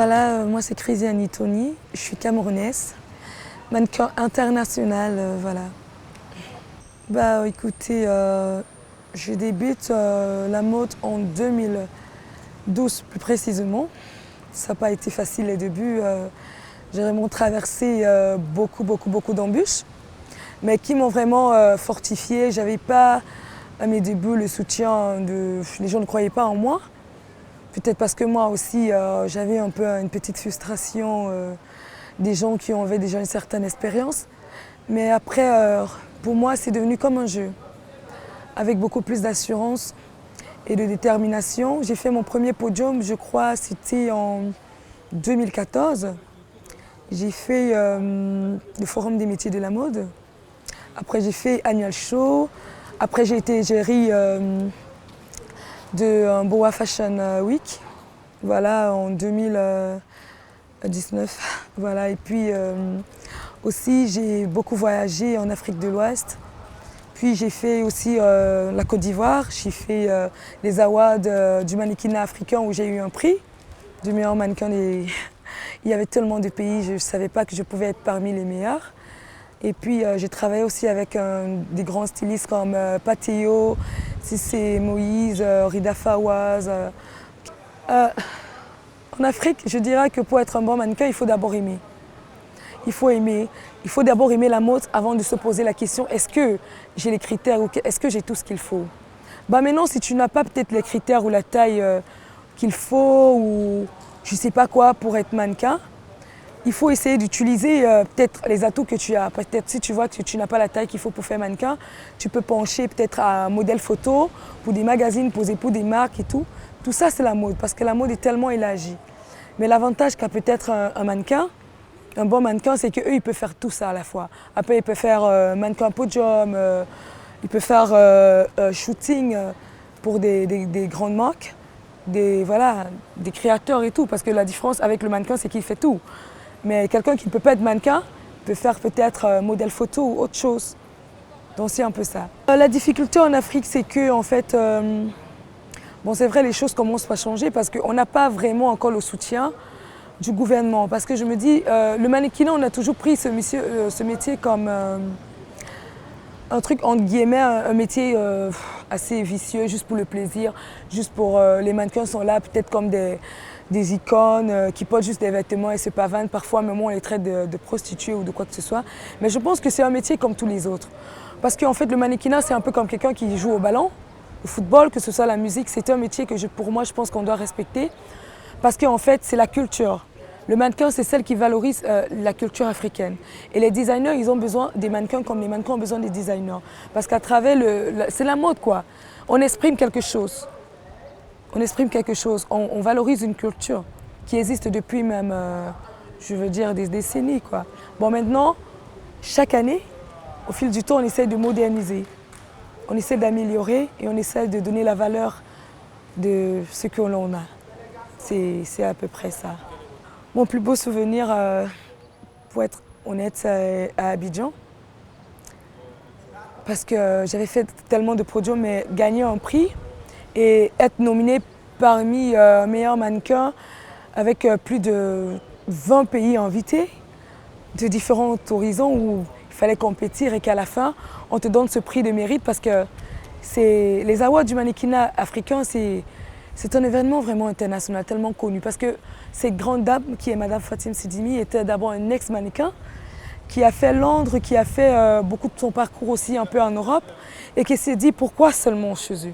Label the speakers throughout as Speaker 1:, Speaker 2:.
Speaker 1: Voilà, moi c'est Christiane Tony, je suis camerounaise, mannequin international, voilà. Bah écoutez, je débute la mode en 2012 plus précisément. Ça n'a pas été facile les débuts, j'ai vraiment traversé beaucoup d'embûches, mais qui m'ont vraiment fortifiée. J'avais pas à mes débuts le soutien les gens ne croyaient pas en moi. Peut-être parce que moi aussi, j'avais un peu une petite frustration des gens qui avaient déjà une certaine expérience. Mais après, pour moi, c'est devenu comme un jeu, avec beaucoup plus d'assurance et de détermination. J'ai fait mon premier podium, je crois, c'était en 2014. J'ai fait le Forum des métiers de la mode. Après, j'ai fait Annual Show. Après, j'ai été égérie de Boa Fashion Week, voilà, en 2019. Voilà. Et puis aussi, j'ai beaucoup voyagé en Afrique de l'Ouest. Puis j'ai fait aussi la Côte d'Ivoire. J'ai fait les awards du mannequinat africain où j'ai eu un prix du meilleur mannequin. Il y avait tellement de pays, je ne savais pas que je pouvais être parmi les meilleurs. Et puis j'ai travaillé aussi avec des grands stylistes comme Pateo, Cissé Moïse, Rida Fawaz. En Afrique, je dirais que pour être un bon mannequin, il faut d'abord aimer. Il faut aimer. Il faut d'abord aimer la mode avant de se poser la question, est-ce que j'ai les critères ou est-ce que j'ai tout ce qu'il faut? Bah maintenant, si tu n'as pas peut-être les critères ou la taille qu'il faut ou je ne sais pas quoi pour être mannequin, il faut essayer d'utiliser peut-être les atouts que tu as. Peut-être si tu vois que tu n'as pas la taille qu'il faut pour faire mannequin, tu peux pencher peut-être à un modèle photo pour des magazines, poser pour des marques et tout. Tout ça, c'est la mode, parce que la mode est tellement élargie. Mais l'avantage qu'a peut-être un mannequin, un bon mannequin, c'est qu'eux, ils peuvent faire tout ça à la fois. Après, ils peuvent faire mannequin podium, ils peuvent faire shooting pour des grandes marques, des créateurs et tout. Parce que la différence avec le mannequin, c'est qu'il fait tout. Mais quelqu'un qui ne peut pas être mannequin peut faire peut-être modèle photo ou autre chose. Donc c'est un peu ça. La difficulté en Afrique, c'est que en fait, bon c'est vrai, les choses commencent à changer parce qu'on n'a pas vraiment encore le soutien du gouvernement. Parce que je me dis, le mannequinat, on a toujours pris ce métier comme un truc entre guillemets, un métier assez vicieux, juste pour le plaisir, juste pour les mannequins sont là peut-être comme des icônes qui portent juste des vêtements et se pavanent. Parfois, même on les traite de prostituées ou de quoi que ce soit. Mais je pense que c'est un métier comme tous les autres. Parce qu'en fait, le mannequinat, c'est un peu comme quelqu'un qui joue au ballon, au football, que ce soit la musique. C'est un métier que pour moi, je pense qu'on doit respecter. Parce qu'en fait, c'est la culture. Le mannequin, c'est celle qui valorise la culture africaine. Et les designers, ils ont besoin des mannequins comme les mannequins ont besoin des designers. Parce qu'à travers c'est la mode, quoi. On exprime quelque chose. On exprime quelque chose, on valorise une culture qui existe depuis même, je veux dire, des décennies, quoi. Bon, maintenant, chaque année, au fil du temps, on essaie de moderniser. On essaie d'améliorer et on essaie de donner la valeur de ce que l'on a. C'est à peu près ça. Mon plus beau souvenir, pour être honnête, c'est à Abidjan. Parce que j'avais fait tellement de podiums, mais gagner un prix et être nominé parmi meilleurs mannequins avec plus de 20 pays invités de différents horizons où il fallait compétir et qu'à la fin, on te donne ce prix de mérite parce que les awards du mannequinat africain, c'est un événement vraiment international, tellement connu. Parce que cette grande dame, qui est Madame Fatim Sidimi, était d'abord un ex-mannequin qui a fait Londres, qui a fait beaucoup de son parcours aussi un peu en Europe et qui s'est dit pourquoi seulement chez eux.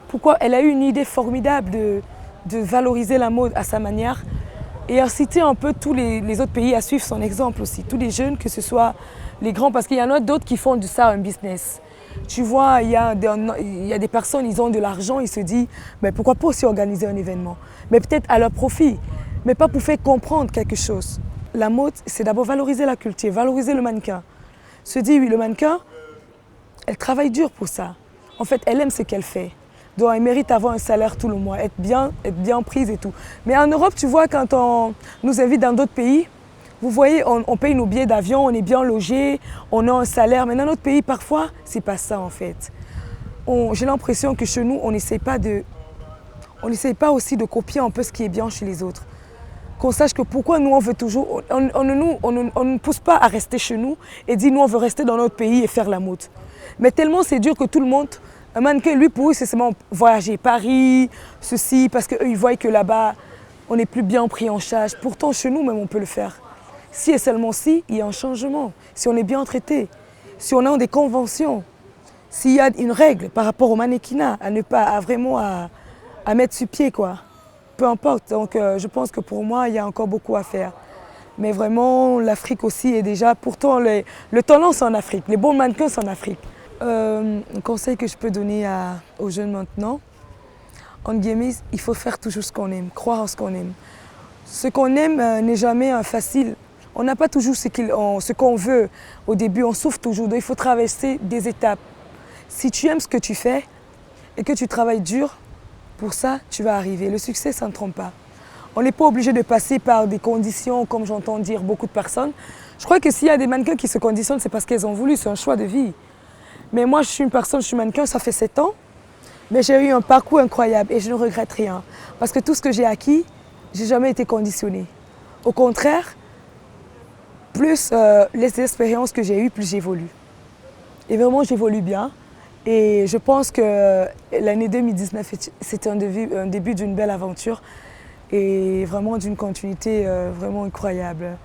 Speaker 1: Pourquoi elle a eu une idée formidable de valoriser la mode à sa manière et inciter un peu tous les autres pays à suivre son exemple aussi. Tous les jeunes, que ce soit les grands, parce qu'il y en a d'autres qui font de ça un business. Tu vois, il y a des personnes, ils ont de l'argent, ils se disent mais pourquoi pas aussi organiser un événement? Mais peut-être à leur profit, mais pas pour faire comprendre quelque chose. La mode, c'est d'abord valoriser la culture, valoriser le mannequin. Se dire oui, le mannequin, elle travaille dur pour ça. En fait, elle aime ce qu'elle fait. Donc elle mérite d'avoir un salaire tout le mois, être bien prise et tout. Mais en Europe, tu vois, quand on nous invite dans d'autres pays, vous voyez, on paye nos billets d'avion, on est bien logé, on a un salaire. Mais dans notre pays, parfois, c'est pas ça en fait. J'ai l'impression que chez nous, on n'essaye pas aussi de copier un peu ce qui est bien chez les autres. qu'on sache que pourquoi nous on veut toujours, on ne nous pousse pas à rester chez nous et dire nous on veut rester dans notre pays et faire la mode. Mais tellement c'est dur que tout le monde, un mannequin lui pour eux c'est seulement voyager Paris, ceci, parce qu'eux ils voient que là-bas on est plus bien pris en charge. Pourtant chez nous même on peut le faire. Si et seulement si, il y a un changement, si on est bien traité, si on a des conventions, s'il y a une règle par rapport au mannequinat, à ne pas à mettre sur pied quoi. Peu importe, donc je pense que pour moi, il y a encore beaucoup à faire. Mais vraiment, l'Afrique aussi est déjà, pourtant, le talent c'est en Afrique, les bons mannequins c'est en Afrique. Un conseil que je peux donner aux jeunes maintenant, en guillemets, il faut faire toujours ce qu'on aime, croire en ce qu'on aime. Ce qu'on aime n'est jamais facile. On n'a pas toujours ce qu'on veut au début, on souffre toujours, donc il faut traverser des étapes. Si tu aimes ce que tu fais et que tu travailles dur, pour ça, tu vas arriver. Le succès, ça ne trompe pas. On n'est pas obligé de passer par des conditions, comme j'entends dire beaucoup de personnes. Je crois que s'il y a des mannequins qui se conditionnent, c'est parce qu'elles ont voulu, c'est un choix de vie. Mais moi, je suis une personne, je suis mannequin, ça fait 7 ans. Mais j'ai eu un parcours incroyable et je ne regrette rien. Parce que tout ce que j'ai acquis, je n'ai jamais été conditionnée. Au contraire, plus les expériences que j'ai eues, plus j'évolue. Et vraiment, j'évolue bien. Et je pense que l'année 2019, c'était un début d'une belle aventure et vraiment d'une continuité vraiment incroyable.